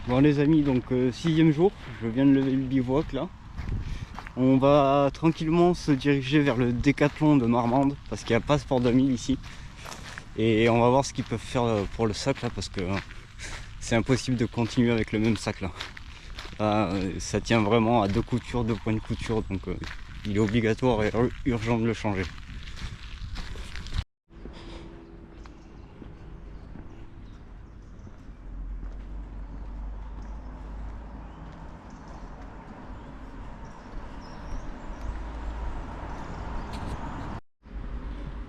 Bon les amis, donc sixième jour, je viens de lever le bivouac là. On va tranquillement se diriger vers le décathlon de Marmande parce qu'il n'y a pas Sport 2000 ici. Et on va voir ce qu'ils peuvent faire pour le sac là parce que c'est impossible de continuer avec le même sac là. Ça tient vraiment à deux coutures, deux points de couture, donc il est obligatoire et urgent de le changer.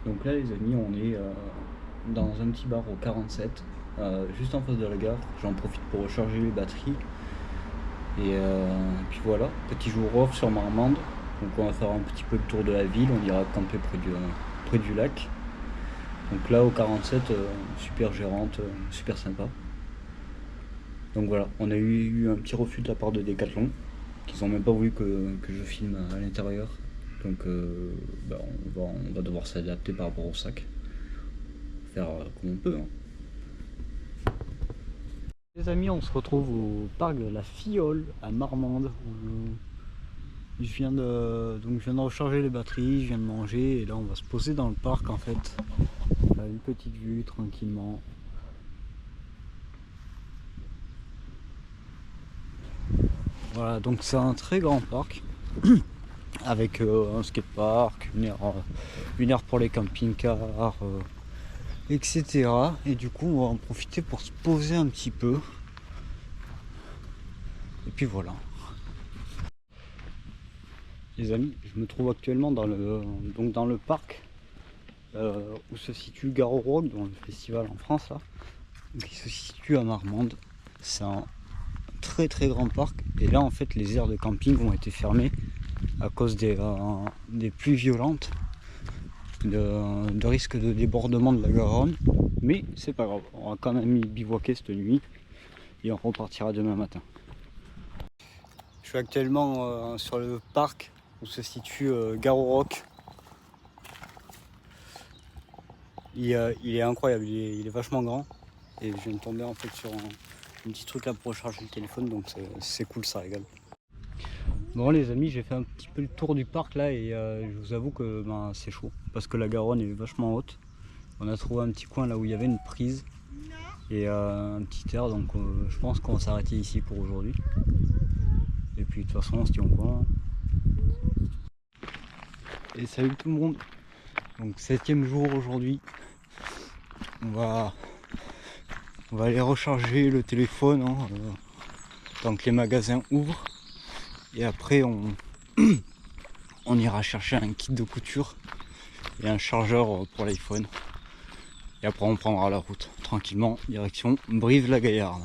Donc là les amis, on est dans un petit bar au 47, juste en face de la gare. J'en profite pour recharger les batteries. Et puis voilà, petit jour off sur Marmande. Donc on va faire un petit peu le tour de la ville, on ira camper près du lac. Donc là au 47, super gérante, super sympa. Donc voilà, on a eu un petit refus de la part de Decathlon, qu'ils n'ont même pas voulu que je filme à l'intérieur. Donc on va devoir s'adapter par rapport au sac. Faire comme on peut. Hein. Les amis, on se retrouve au parc de la Fiole à Marmande. Je viens de recharger les batteries, je viens de manger et là on va se poser dans le parc en fait. Faire une petite vue tranquillement. Voilà, donc c'est un très grand parc avec un skatepark, une aire pour les camping-cars, etc. Et du coup on va en profiter pour se poser un petit peu. Et puis voilà. Les amis, je me trouve actuellement dans le parc où se situe Garo Rock, dans le festival en France là, qui se situe à Marmande. C'est un très très grand parc et là en fait les aires de camping ont été fermées à cause des pluies violentes, de risque de débordement de la Garonne, mais c'est pas grave, on va quand même y bivouaquer cette nuit et on repartira demain matin. Je suis actuellement sur le parc où se situe Garo Rock. Il est incroyable, il est vachement grand et je viens de tomber en fait sur un petit truc là pour recharger le téléphone, donc c'est cool, ça régale. Bon les amis, j'ai fait un petit peu le tour du parc là et je vous avoue que c'est chaud parce que la Garonne est vachement haute. On a trouvé un petit coin là où il y avait une prise et un petit air, donc je pense qu'on va s'arrêter ici pour aujourd'hui. Et puis de toute façon on se tient au courant. Et salut tout le monde, donc 7e jour aujourd'hui. On va aller recharger le téléphone hein, tant que les magasins ouvrent. Et après on ira chercher un kit de couture et un chargeur pour l'iPhone. Et après on prendra la route tranquillement, direction Brive-la-Gaillarde.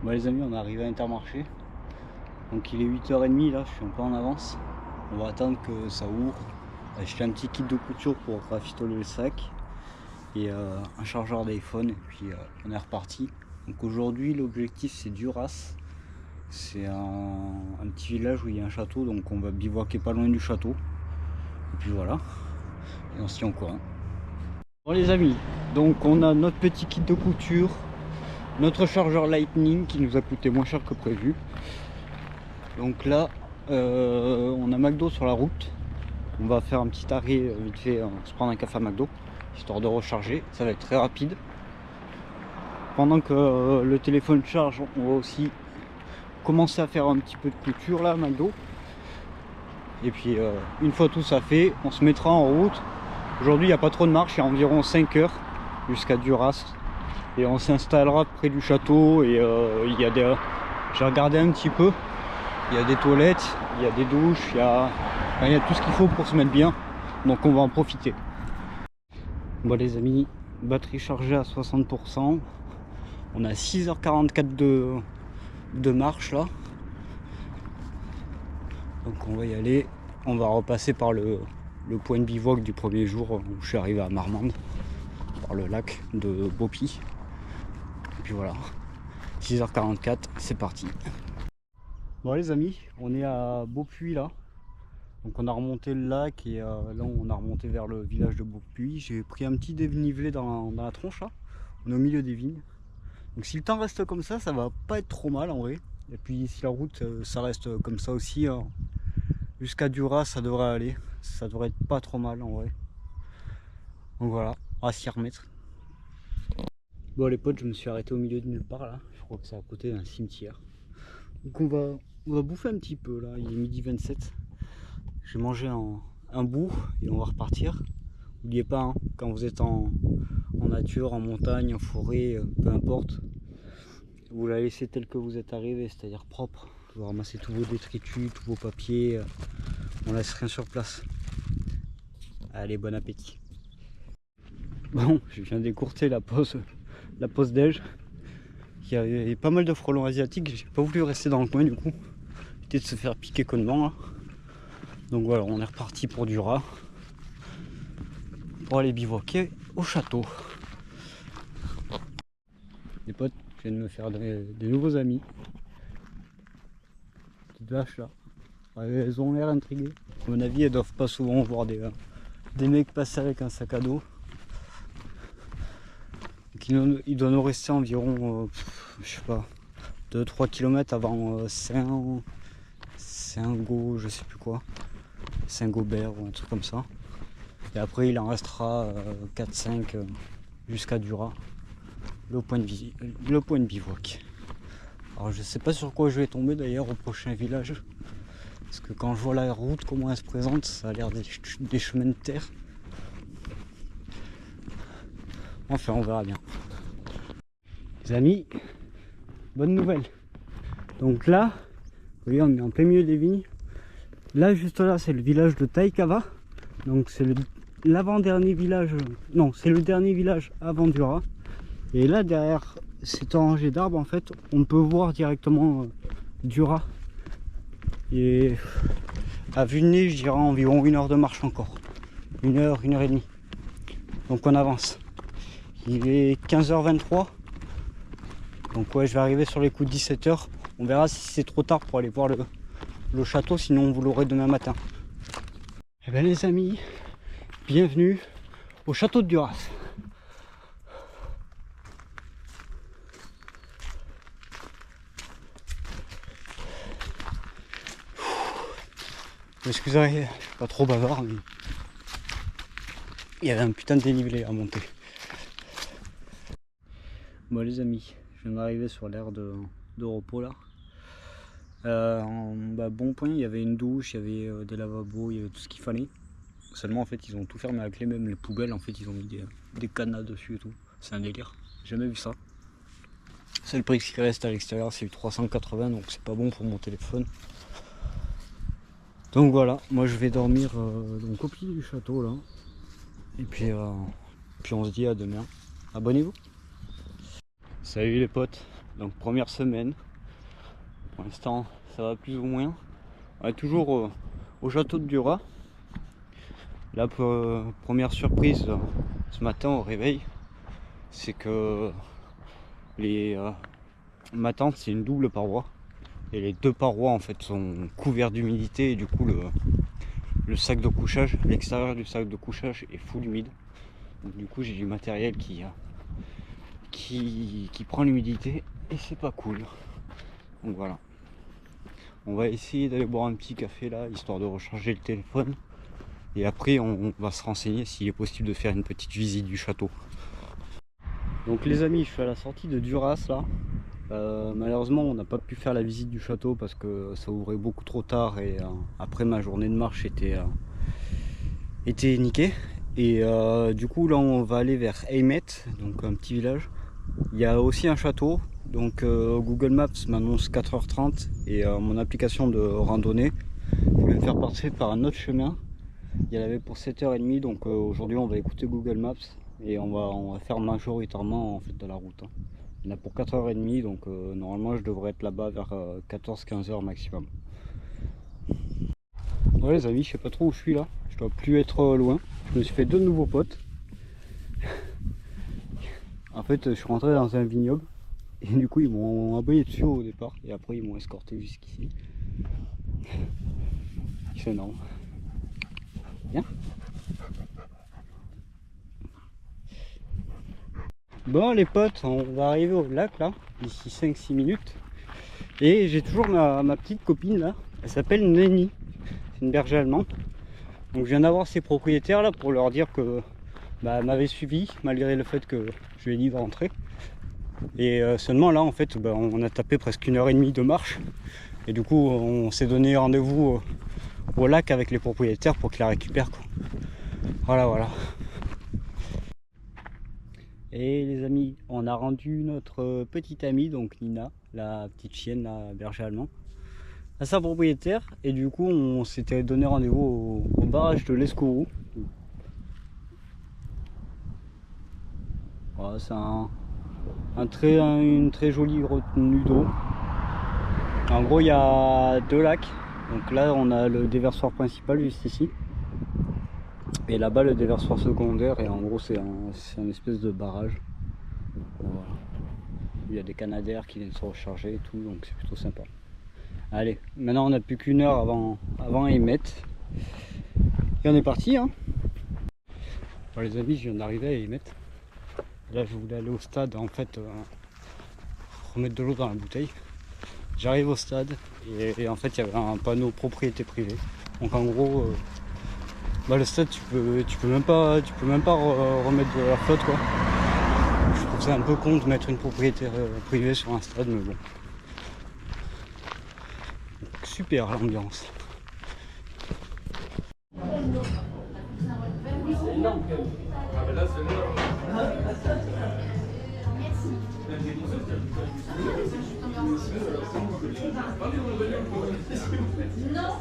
Bon les amis, on est arrivé à Intermarché. Donc il est 8h30 là, je suis un peu en avance. On va attendre que ça ouvre. Acheter un petit kit de couture pour rafistoler le sac. Et un chargeur d'iPhone et puis on est reparti. Donc aujourd'hui l'objectif c'est Duras. C'est un petit village où il y a un château, donc on va bivouaquer pas loin du château. Et puis voilà, et on se tient au courant. Bon les amis, donc on a notre petit kit de couture, notre chargeur Lightning qui nous a coûté moins cher que prévu. Donc là on a McDo sur la route. On va faire un petit arrêt vite fait, se prendre un café à McDo, histoire de recharger, ça va être très rapide. Pendant que le téléphone charge, on va aussi commencer à faire un petit peu de couture là à McDo. Et puis une fois tout ça fait, on se mettra en route. Aujourd'hui il n'y a pas trop de marche, il y a environ 5 heures jusqu'à Duras. Et on s'installera près du château et il y a des... J'ai regardé un petit peu, il y a des toilettes, il y a des douches, il y a tout ce qu'il faut pour se mettre bien. Donc on va en profiter. Bon les amis, batterie chargée à 60%. On a 6h44 de marche là. Donc on va y aller. On va repasser par le point de bivouac du premier jour où je suis arrivé à Marmande, par le lac de Beaupuy. Et puis voilà, 6h44, c'est parti. Bon les amis, on est à Beaupuy là. Donc on a remonté le lac et là on a remonté vers le village de Beaupuy. J'ai pris un petit dénivelé dans la tronche là. On est au milieu des vignes. Donc si le temps reste comme ça va pas être trop mal en vrai. Et puis si la route ça reste comme ça aussi, jusqu'à Dura ça devrait aller. Ça devrait être pas trop mal en vrai. Donc voilà, on va s'y remettre. Bon les potes, je me suis arrêté au milieu de nulle part là. Je crois que c'est à côté d'un cimetière. Donc on va bouffer un petit peu là, il est midi 27. Je vais manger un bout et on va repartir. N'oubliez pas, hein, quand vous êtes en nature, en montagne, en forêt, peu importe, vous la laissez telle que vous êtes arrivé, c'est-à-dire propre. Vous ramassez tous vos détritus, tous vos papiers, on laisse rien sur place. Allez, bon appétit. Bon, je viens d'écourter la pause déj. Il y avait pas mal de frelons asiatiques, j'ai pas voulu rester dans le coin du coup. Éviter de se faire piquer connement là. Donc voilà, on est reparti pour Dura. Pour aller bivouaquer au château. Les potes, je viens de me faire des nouveaux amis. Petites vaches là. Elles ont l'air intriguées. À mon avis, elles doivent pas souvent voir des mecs passer avec un sac à dos. Il doit nous rester environ, je sais pas, 2-3 km avant Saint-Go, je sais plus quoi. Saint-Gobert ou un truc comme ça. Et après, il en restera 4-5 jusqu'à Dura. Le point de bivouac. Alors je sais pas sur quoi je vais tomber d'ailleurs au prochain village. Parce que quand je vois la route, comment elle se présente, ça a l'air des chemins de terre. Enfin, on verra bien. Les amis, bonne nouvelle. Donc là, vous voyez, on est en plein milieu des vignes. Là, juste là, c'est le village de Taïkava. Donc c'est l'avant-dernier village. Non, c'est le dernier village avant Dura. Et là, derrière cette rangée d'arbres, en fait, on peut voir directement Dura. Et à vue de nez, je dirais environ 1 heure de marche encore. 1 heure, 1 heure et demie. Donc on avance. Il est 15h23. Donc ouais, je vais arriver sur les coups de 17h. On verra si c'est trop tard pour aller voir le château, sinon vous l'aurez demain matin. Eh bien les amis, bienvenue au château de Duras. Excusez, je suis pas trop bavard, mais il y avait un putain de dénivelé à monter. Bon les amis, je viens d'arriver sur l'aire de repos là. Bon point, il y avait une douche, il y avait des lavabos, il y avait tout ce qu'il fallait. Seulement en fait ils ont tout fermé à clé, même les poubelles en fait ils ont mis des cadenas dessus et tout. C'est un délire, j'ai jamais vu ça. C'est le prix qui reste à l'extérieur, c'est 380, donc c'est pas bon pour mon téléphone. Donc voilà, moi je vais dormir donc au pied du château là. Et puis on se dit à demain. Abonnez-vous. Salut les potes, donc première semaine. Pour l'instant ça va plus ou moins. On est toujours au château de Dura. La première surprise ce matin au réveil, c'est que ma tente c'est une double paroi. Et les deux parois en fait sont couvertes d'humidité et du coup le sac de couchage, l'extérieur du sac de couchage est full humide. Donc du coup j'ai du matériel qui prend l'humidité et c'est pas cool. Donc voilà. On va essayer d'aller boire un petit café là, histoire de recharger le téléphone. Et après on va se renseigner s'il est possible de faire une petite visite du château. Donc les amis, je suis à la sortie de Duras là. Malheureusement on n'a pas pu faire la visite du château parce que ça ouvrait beaucoup trop tard et après ma journée de marche était niquée. Et du coup là on va aller vers Eymet, donc un petit village. Il y a aussi un château, donc Google Maps m'annonce 4h30 et mon application de randonnée je vais me faire passer par un autre chemin. Il y en avait pour 7h30, donc aujourd'hui on va écouter Google Maps et on va faire majoritairement en fait de la route. Il y en a pour 4h30, donc normalement je devrais être là-bas vers 14-15h maximum. Ouais les amis, je sais pas trop où je suis là, je dois plus être loin. Je me suis fait 2 nouveaux potes. En fait je suis rentré dans un vignoble et du coup ils m'ont aboyé dessus au départ et après ils m'ont escorté jusqu'ici. C'est énorme. Bien. Bon les potes, on va arriver au lac là, d'ici 5-6 minutes. Et j'ai toujours ma petite copine là, elle s'appelle Neni, c'est une berger allemande. Donc je viens d'avoir ses propriétaires là pour leur dire que elle m'avait suivi malgré le fait que je lui ai dit de rentrer. Et seulement là en fait on a tapé presque 1h30 de marche. Et du coup on s'est donné rendez-vous au lac avec les propriétaires pour qu'ils la récupèrent quoi. Voilà. Et les amis, on a rendu notre petite amie, donc Nina, la petite chienne, la berger allemand, à sa propriétaire. Et du coup, on s'était donné rendez-vous au barrage de l'Escourou. Voilà, c'est une très jolie retenue d'eau. En gros, il y a 2 lacs. Donc là, on a le déversoir principal juste ici. Et là-bas, le déversoir secondaire. Et en gros, c'est un espèce de barrage. Voilà. Il y a des canadaires qui viennent se recharger et tout, donc c'est plutôt sympa. Allez, maintenant on n'a plus qu'1 heure avant Aymet. Et on est parti hein. Bon, les amis, je viens d'arriver à Aymet. Là je voulais aller au stade en fait, remettre de l'eau dans la bouteille. J'arrive au stade et en fait il y avait un panneau propriété privée. Donc en gros le stade tu peux même pas remettre de la flotte quoi. Je trouve ça un peu con de mettre une propriété privée sur un stade, mais bon. Donc, super l'ambiance. Non,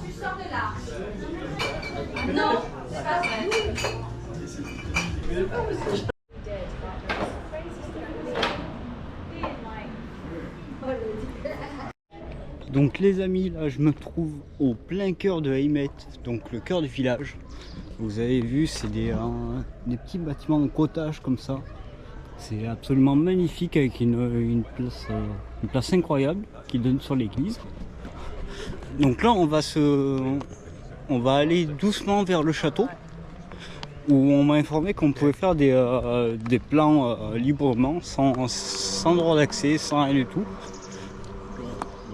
tu sors de là. Non, c'est pas vrai. Donc les amis, là je me trouve au plein cœur de Aymet, donc le cœur du village. Vous avez vu, c'est des petits bâtiments de cottage comme ça. C'est absolument magnifique avec une place incroyable qui donne sur l'église. Donc là on va aller doucement vers le château où on m'a informé qu'on pouvait faire des plans librement, sans droit d'accès, sans rien du tout.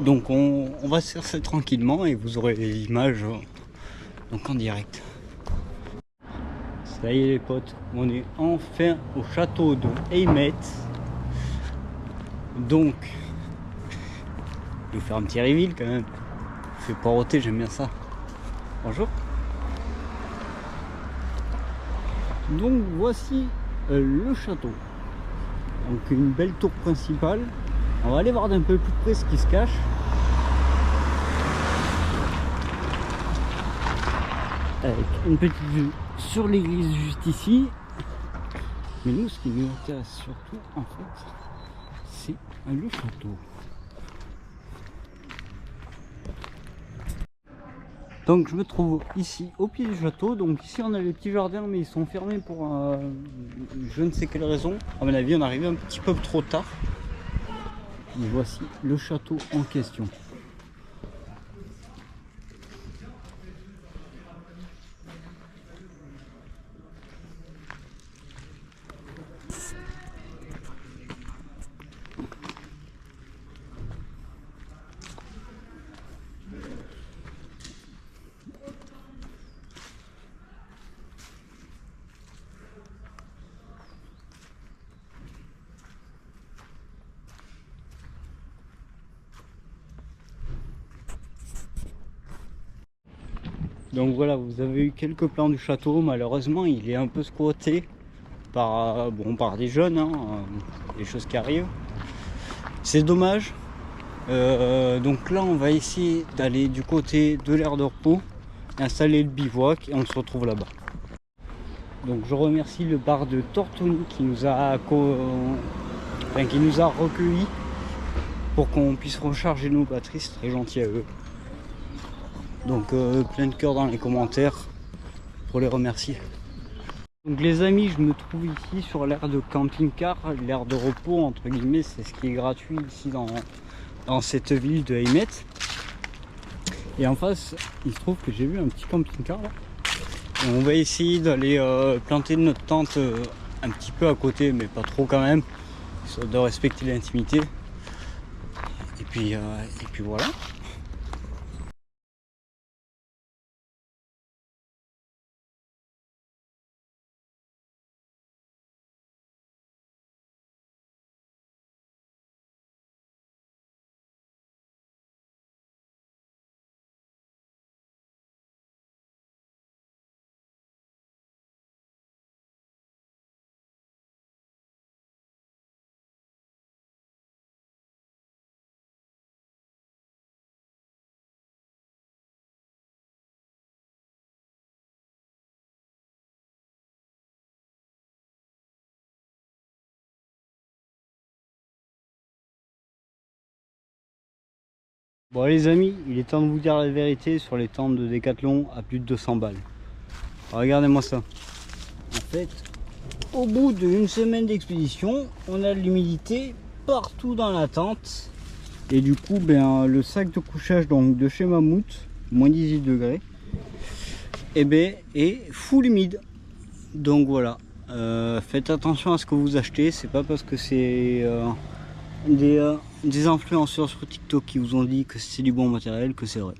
Donc on va se faire ça tranquillement et vous aurez les images donc en direct. Ça y est les potes, on est enfin au château de Aymet. Donc je vais faire un petit reveal quand même. Je fais poireauter, j'aime bien ça. Bonjour. Donc voici le château. Donc une belle tour principale. On va aller voir d'un peu plus près ce qui se cache. Avec une petite vue sur l'église juste ici. Mais nous, ce qui nous intéresse surtout, en fait, c'est le château. Donc je me trouve ici au pied du château. Donc ici on a les petits jardins, mais ils sont fermés pour je ne sais quelle raison. À mon avis, on est arrivé un petit peu trop tard. Et voici le château en question. Donc voilà, vous avez eu quelques plans du château. Malheureusement, il est un peu squatté par des jeunes, hein, des choses qui arrivent. C'est dommage. Donc là, on va essayer d'aller du côté de l'aire de repos, installer le bivouac et on se retrouve là-bas. Donc je remercie le bar de Tortoni qui nous a recueillis pour qu'on puisse recharger nos batteries. C'est très gentil à eux. Donc plein de cœur dans les commentaires pour les remercier. Donc les amis, je me trouve ici sur l'aire de camping-car, l'aire de repos entre guillemets, c'est ce qui est gratuit ici dans cette ville de Aymet. Et en face, il se trouve que j'ai vu un petit camping-car là. Et on va essayer d'aller planter notre tente un petit peu à côté, mais pas trop quand même, histoire de respecter l'intimité. Et puis voilà. Bon les amis, il est temps de vous dire la vérité sur les tentes de Decathlon à plus de 200 balles. Regardez-moi ça. En fait, au bout d'une semaine d'expédition, on a de l'humidité partout dans la tente. Et du coup, le sac de couchage donc, de chez Mammouth, moins 18 degrés, est full humide. Donc voilà, faites attention à ce que vous achetez. C'est pas parce que c'est des influenceurs sur TikTok qui vous ont dit que c'est du bon matériel que c'est vrai.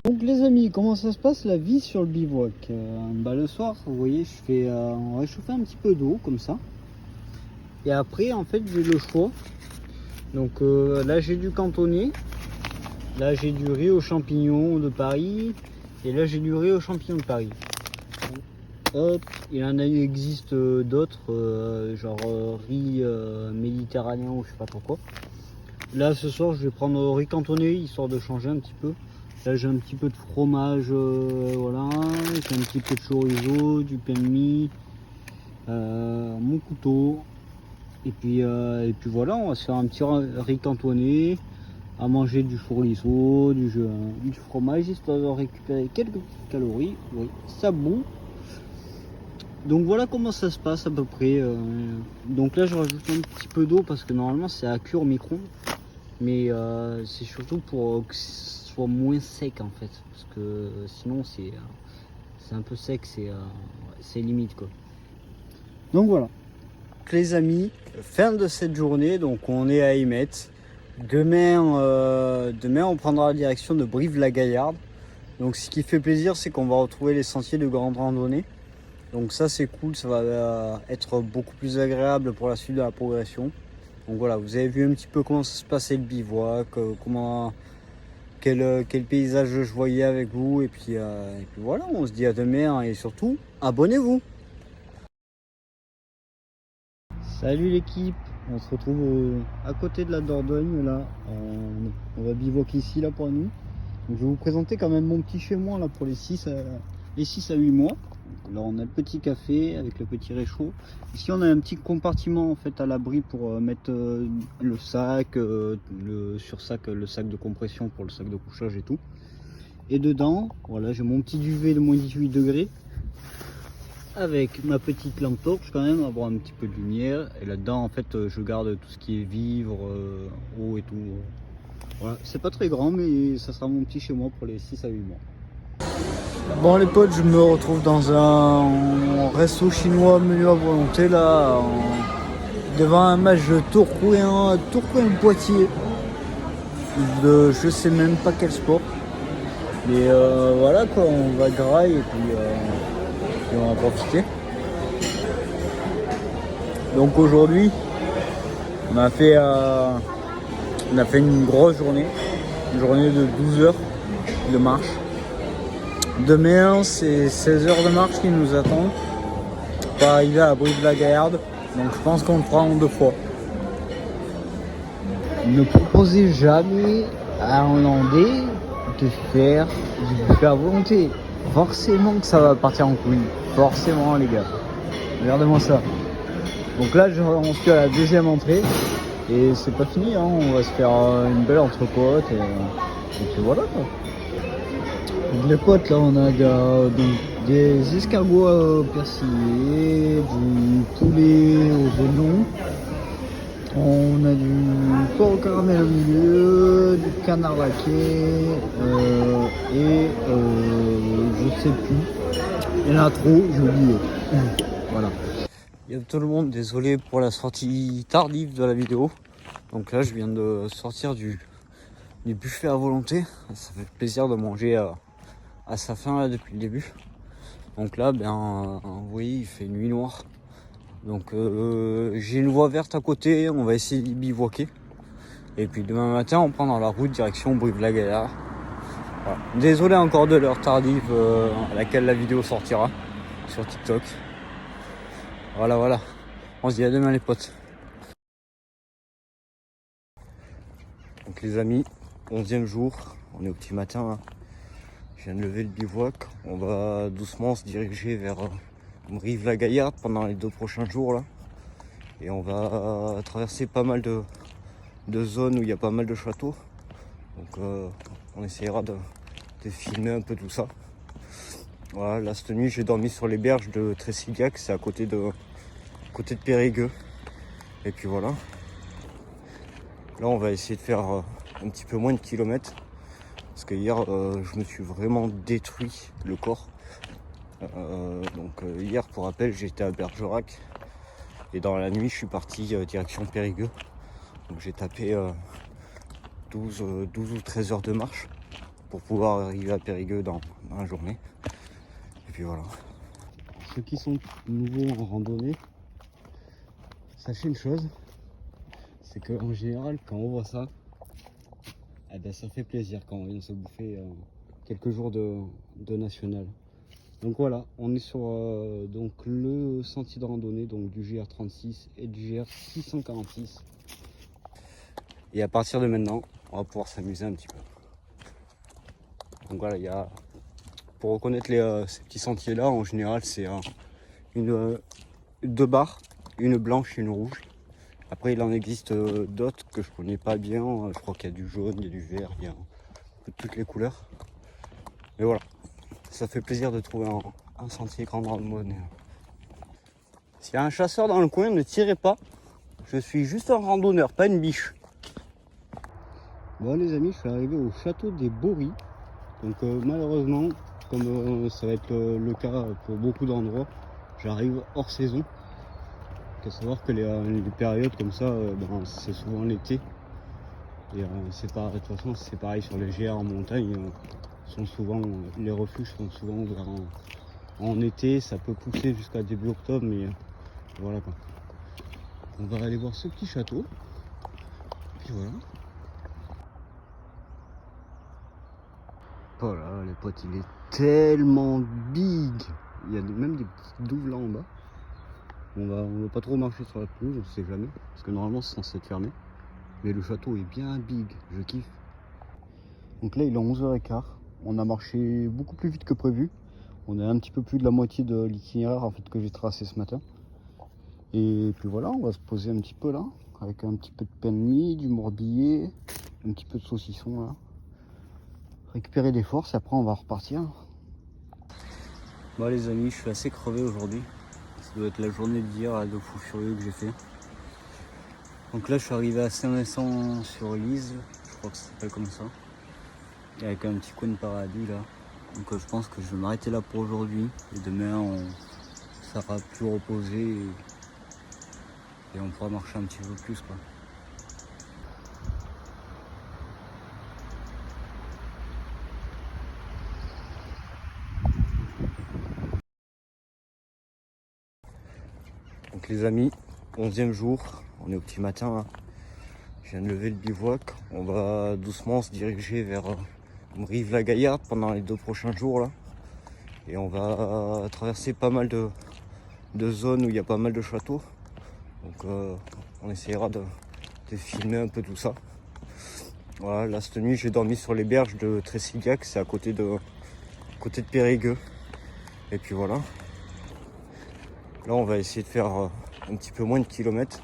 Donc les amis, comment ça se passe la vie sur le bivouac? Le soir, vous voyez, on va chauffer un petit peu d'eau comme ça. Et après, en fait, j'ai le choix. Donc là, j'ai du cantonnier. Là, j'ai du riz aux champignons de Paris. Et là, j'ai du riz aux champignons de Paris. Hop, il en existe d'autres, genre riz méditerranéen ou je sais pas trop quoi. Là, ce soir, je vais prendre riz cantonné, histoire de changer un petit peu. Là, j'ai un petit peu de fromage, voilà. J'ai un petit peu de chorizo, du pain de mie, mon couteau. Et puis voilà, on va se faire un petit riz cantonné, à manger du chorizo, du fromage, histoire de récupérer quelques petites calories. Oui, ça boue. Donc voilà comment ça se passe à peu près. Donc là, je rajoute un petit peu d'eau parce que normalement, c'est à cuire au micro-ondes. Mais c'est surtout pour que ce soit moins sec en fait, parce que sinon c'est un peu sec, c'est limite quoi. Donc voilà. Donc les amis, fin de cette journée, donc on est à Eymet. Demain on prendra la direction de Brive-la-Gaillarde. Donc ce qui fait plaisir, c'est qu'on va retrouver les sentiers de grande randonnée. Donc ça c'est cool, ça va être beaucoup plus agréable pour la suite de la progression. Donc voilà, vous avez vu un petit peu comment ça se passait le bivouac, quel paysage je voyais avec vous. Et puis voilà, on se dit à demain et surtout, abonnez-vous. Salut l'équipe, on se retrouve à côté de la Dordogne là. On va bivouaquer ici là pour nous. Donc, je vais vous présenter quand même mon petit chez moi là pour les 6 à 8 mois. Là on a le petit café avec le petit réchaud. Ici on a un petit compartiment en fait à l'abri pour mettre le sac, le sursac, le sac de compression pour le sac de couchage et tout. Et dedans, voilà, j'ai mon petit duvet de moins 18 degrés avec ma petite lampe torche quand même, avoir un petit peu de lumière. Et là-dedans en fait je garde tout ce qui est vivres, eau et tout. Voilà, c'est pas très grand mais ça sera mon petit chez moi pour les 6 à 8 mois. Bon les potes, je me retrouve dans un resto chinois menu à volonté là, devant un match de Tourcoing-Poitiers, de je sais même pas quel sport. Mais voilà quoi, on va graille et puis on va profiter. Donc aujourd'hui, on a fait une grosse journée, une journée de 12 heures de marche. Demain, c'est 16 heures de marche qui nous attendent pour arriver à Brive-la-Gaillarde. Donc je pense qu'on le fera en 2 fois. Ne proposez jamais à un Hollandais de faire du buffet à volonté. Forcément que ça va partir en couille. Forcément les gars. Regardez-moi ça. Donc là, on se fait à la deuxième entrée. Et c'est pas fini, hein. On va se faire une belle entrecôte. Et puis voilà quoi. Donc les potes, là on a des escargots persillés, du poulet aux oignons, on a du porc au caramel au milieu, du canard laqué et je sais plus, il y en a trop, j'ai oublié. Voilà. Yo tout le monde, désolé pour la sortie tardive de la vidéo. Donc là je viens de sortir du buffet à volonté. Ça fait plaisir de manger à sa faim là, depuis le début. Donc là vous voyez il fait nuit noire. Donc j'ai une voie verte à côté, on va essayer d'y bivouaquer. Et puis demain matin on prend dans la route direction Brive-la-Gaillarde. Voilà. Désolé encore de l'heure tardive à laquelle la vidéo sortira sur TikTok. Voilà. On se dit à demain les potes. Donc les amis, 11e jour, on est au petit matin là. Je viens de lever le bivouac. On va doucement se diriger vers Brive-la-Gaillarde pendant les 2 prochains jours là. Et on va traverser pas mal de zones où il y a pas mal de châteaux. Donc on essaiera de filmer un peu tout ça. Voilà, là cette nuit j'ai dormi sur les berges de Tressignac, c'est à côté de Périgueux. Et puis voilà. Là on va essayer de faire un petit peu moins de kilomètres. Parce que hier je me suis vraiment détruit le corps. Hier pour rappel j'étais à Bergerac. Et dans la nuit je suis parti direction Périgueux. Donc j'ai tapé 12 ou 13 heures de marche pour pouvoir arriver à Périgueux dans la journée. Et puis voilà. Ceux qui sont nouveaux en randonnée, sachez une chose, c'est qu'en général quand on voit ça, ça fait plaisir quand on vient se bouffer quelques jours de national. Donc voilà, on est sur donc le sentier de randonnée donc du GR36 et du GR646. Et à partir de maintenant, on va pouvoir s'amuser un petit peu. Donc voilà, il y a, pour reconnaître ces petits sentiers là, en général c'est deux barres, une blanche et une rouge. Après il en existe d'autres que je connais pas bien, je crois qu'il y a du jaune, il y a du vert, il y a un peu de toutes les couleurs. Mais voilà, ça fait plaisir de trouver un sentier grande randonnée. S'il y a un chasseur dans le coin, ne tirez pas, je suis juste un randonneur, pas une biche. Bon les amis, je suis arrivé au château des Bories. Donc malheureusement, comme ça va être le cas pour beaucoup d'endroits, j'arrive hors saison. Il faut savoir que les périodes comme ça, c'est souvent l'été. Et de toute façon c'est pareil sur les GR en montagne. Les refuges sont souvent ouverts en été. Ça peut pousser jusqu'à début octobre, mais voilà quoi. On va aller voir ce petit château. Puis voilà. Voilà les potes, il est tellement big. Il y a même des petites douves là en bas. On va pas trop marcher sur la pelouse, on sait jamais. Parce que normalement c'est censé être fermé. Mais le château est bien big, je kiffe. Donc là il est 11h15. On a marché beaucoup plus vite que prévu. On est un petit peu plus de la moitié de l'itinéraire en fait que j'ai tracé ce matin. Et puis voilà, on va se poser un petit peu là. Avec un petit peu de pain de mie, du morbillet, un petit peu de saucisson là. Récupérer des forces et après on va repartir. Bon les amis, je suis assez crevé aujourd'hui. Ça doit être la journée d'hier de fou furieux que j'ai fait. Donc là je suis arrivé à Saint-Vincent sur Lise, je crois que ça s'appelle comme ça. Et avec un petit coin de paradis là. Donc je pense que je vais m'arrêter là pour aujourd'hui. Et demain on sera plus reposé et on pourra marcher un petit peu plus quoi. Donc les amis, 11e jour, on est au petit matin là. Je viens de lever le bivouac, on va doucement se diriger vers Brive-la-Gaillarde pendant les 2 prochains jours là. Et on va traverser pas mal de zones où il y a pas mal de châteaux. Donc on essaiera de filmer un peu tout ça. Voilà, là cette nuit j'ai dormi sur les berges de Tressignac, c'est à côté de Périgueux. Et puis voilà. Là on va essayer de faire un petit peu moins de kilomètres.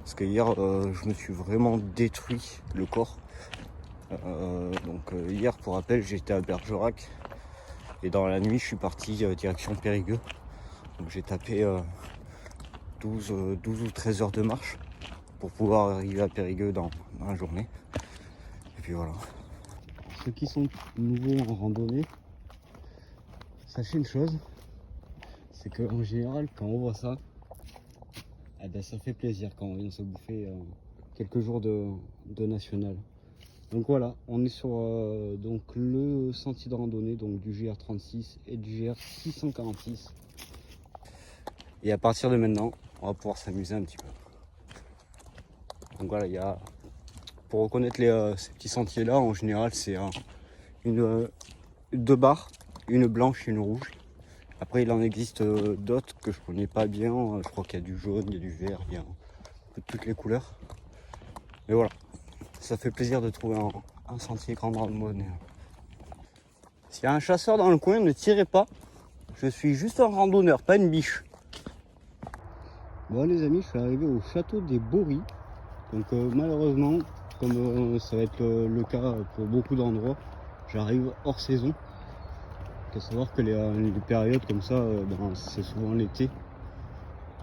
Parce que hier je me suis vraiment détruit le corps. Hier pour rappel j'étais à Bergerac. Et dans la nuit je suis parti direction Périgueux. Donc j'ai tapé 12 ou 13 heures de marche pour pouvoir arriver à Périgueux dans la journée. Et puis voilà. Ceux qui sont nouveaux en randonnée, sachez une chose, c'est qu'en général quand on voit ça, eh ben, ça fait plaisir quand on vient se bouffer quelques jours de national. Donc voilà, on est sur donc le sentier de randonnée donc du GR36 et du GR646. Et à partir de maintenant, on va pouvoir s'amuser un petit peu. Donc voilà, il y a, pour reconnaître ces petits sentiers là, en général c'est deux barres, une blanche et une rouge. Après il en existe d'autres que je connais pas bien, je crois qu'il y a du jaune, il y a du vert, il y a un peu de toutes les couleurs. Mais voilà, ça fait plaisir de trouver un sentier grande randonnée. S'il y a un chasseur dans le coin, ne tirez pas, je suis juste un randonneur, pas une biche. Bon les amis, je suis arrivé au château des Bories. Donc malheureusement, comme ça va être le cas pour beaucoup d'endroits, j'arrive hors saison. Il faut savoir que les périodes comme ça, ben, c'est souvent l'été.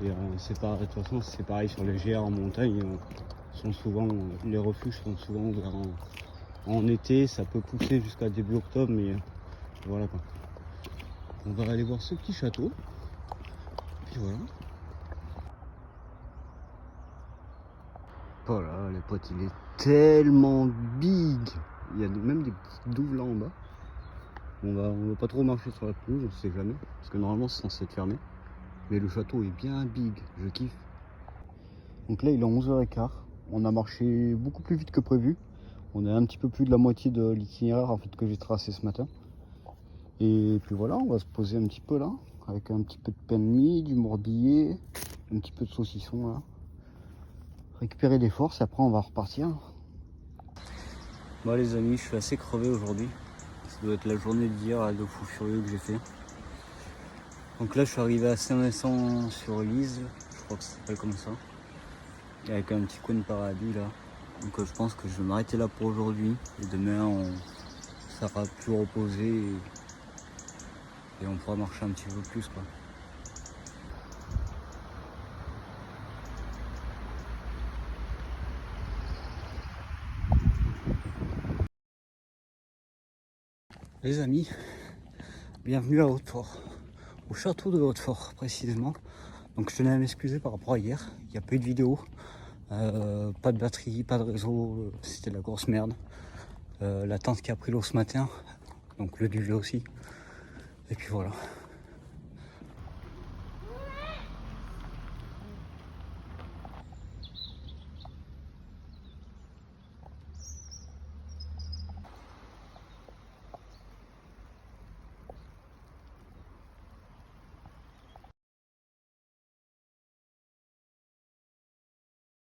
Et c'est pareil, de toute façon c'est pareil sur les GR en montagne. Sont souvent, les refuges sont souvent ouverts en été. Ça peut pousser jusqu'à début octobre, mais voilà quoi. On va aller voir ce petit château. Puis voilà. Voilà les potes, il est tellement big. Il y a même des petites douves là en bas. On va pas trop marcher sur la pelouse, on sait jamais, parce que normalement c'est censé être fermé. Mais le château est bien big, je kiffe. Donc là il est 11h15. On a marché beaucoup plus vite que prévu. On est un petit peu plus de la moitié de l'itinéraire en fait que j'ai tracé ce matin. Et puis voilà, on va se poser un petit peu là, avec un petit peu de pain de mie, du morbillet, un petit peu de saucisson là. Récupérer des forces, après on va repartir. Bon les amis, je suis assez crevé aujourd'hui. Ça doit être la journée d'hier de fou furieux que j'ai fait. Donc là je suis arrivé à Saint-Vincent-sur-Lise, je crois que ça s'appelle comme ça. Et avec un petit coin de paradis là. Donc je pense que je vais m'arrêter là pour aujourd'hui. Et demain on sera plus reposé et on pourra marcher un petit peu plus quoi. Les amis, bienvenue à Hautefort, au château de Hautefort précisément. Donc je tenais à m'excuser par rapport à hier, il n'y a pas eu de vidéo, pas de batterie, pas de réseau, c'était de la grosse merde. La tente qui a pris l'eau ce matin, donc le duvet aussi. Et puis voilà.